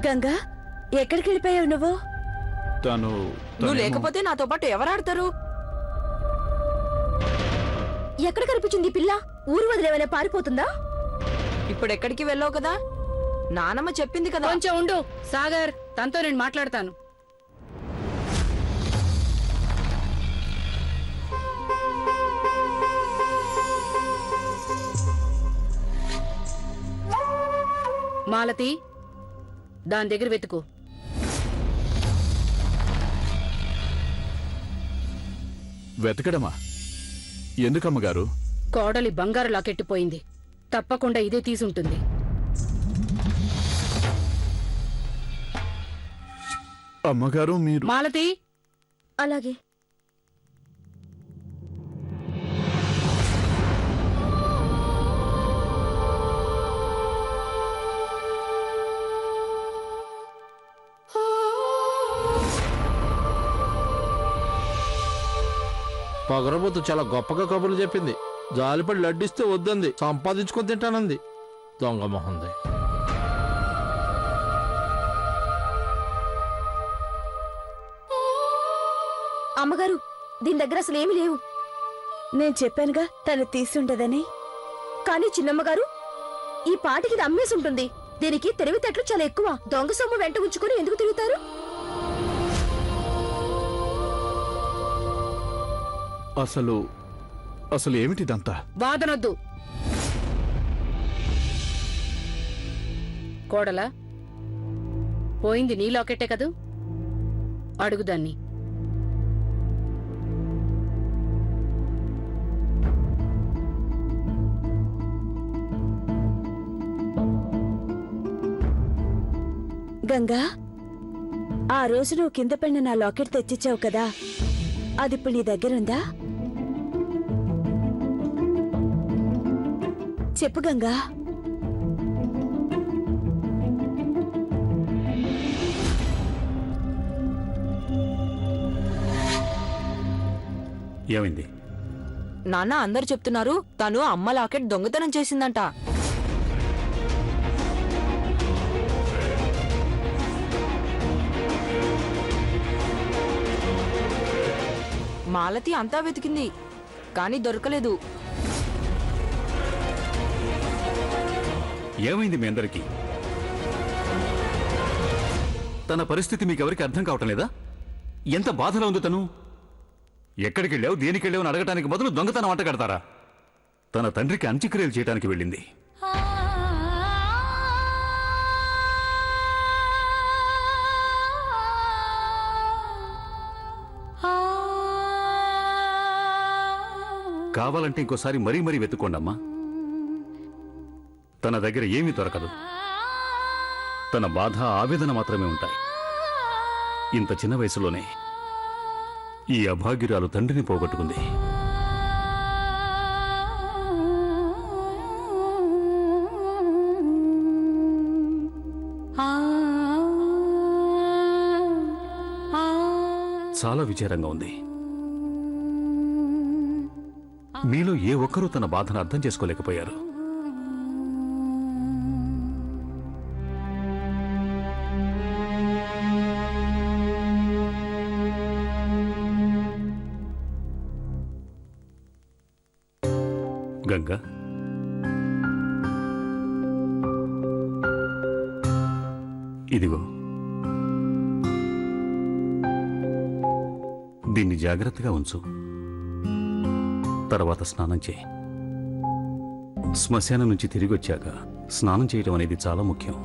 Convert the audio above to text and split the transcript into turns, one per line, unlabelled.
గంగా, ఎక్కడికి వెళ్ళిపోయావు నువ్వు?
నువ్వు లేకపోతే నాతో పాటు ఎవరాడతారు?
ఎక్కడ కనిపించింది పిల్ల? ఊరు వదిలేవనే పారిపోతుందా?
ఇప్పుడు ఎక్కడికి వెళ్ళావు కదా, నానమ్మ చెప్పింది కదా.
కొంచెం ఉండు సాగర్, తనతో నేను మాట్లాడతాను. మాలతి, దాని దగ్గర వెతుకు.
వెతకడమా? ఎందుకమ్మగారు?
కోడలి బంగారు లాకెట్టిపోయింది, తప్పకుండా ఇదే తీసుంటుంది.
అమ్మగారు మీరు...
మాలతి,
అలాగే.
పొగరబోతు చాలా గొప్పగా కబుర్లు చెప్పింది. జాలిపడి లడ్డిస్తే వద్దంది, సంపాదించుకొని తింటానంది. దొంగ మొహంది.
అమ్మగారు, దీని దగ్గర అసలు ఏమీ లేవు. నేను చెప్పానుగా తను తీసుంటదని. కానీ చిన్నమ్మగారు, ఈ పాటికి ఇది అమ్మేసి ఉంటుంది. దీనికి తెలివితేటలు చాలా ఎక్కువ. దొంగ సొమ్ము వెంట ఉంచుకొని ఎందుకు తిరుగుతారు?
అసలు ఏమిటిదంతా?
వాదనొద్దు. కోడలా, పోయింది నీ లాకెట్టే కదూ? అడుగుదాన్ని.
గంగా, ఆ రోజు నువ్వు కింద పడిన నా లాకెట్ తెచ్చిచ్చావు కదా, అదిప్పుడు నీ దగ్గరుందా? చెప్పు గంగా.
ఏమైంది?
నాన్న, అందరు చెప్తున్నారు తను అమ్మ లాకెట్ దొంగతనం చేసిందంట. మాలతి అంతా వెతికింది, కానీ దొరకలేదు.
ఏమైంది మీ అందరికీ? తన పరిస్థితి మీకెవరికి అర్థం కావటం లేదా? ఎంత బాధలో ఉంది తను? ఎక్కడికి వెళ్ళావు, దేనికి వెళ్ళావు అని అడగటానికి బదులు దొంగతనం వంట కడతారా? తన తండ్రికి అంత్యక్రియలు చేయడానికి వెళ్ళింది. కావాలంటే ఇంకోసారి మరీ మరీ వెతుక్కోండమ్మా. తన దగ్గర ఏమీ దొరకదు. తన బాధ, ఆవేదన మాత్రమే ఉంటాయి. ఇంత చిన్న వయసులోనే ఈ అభాగ్యురాలు తండ్రిని పోగొట్టుకుంది. చాలా విచారంగా ఉంది. మీలో ఏ ఒక్కరూ తన బాధను అర్థం చేసుకోలేకపోయారు. గంగా, ఇదిగో దీన్ని జాగ్రత్తగా ఉంచు. తర్వాత స్నానం చేయి. శ్మశానం నుంచి తిరిగి వచ్చాక స్నానం చేయడం అనేది చాలా ముఖ్యం.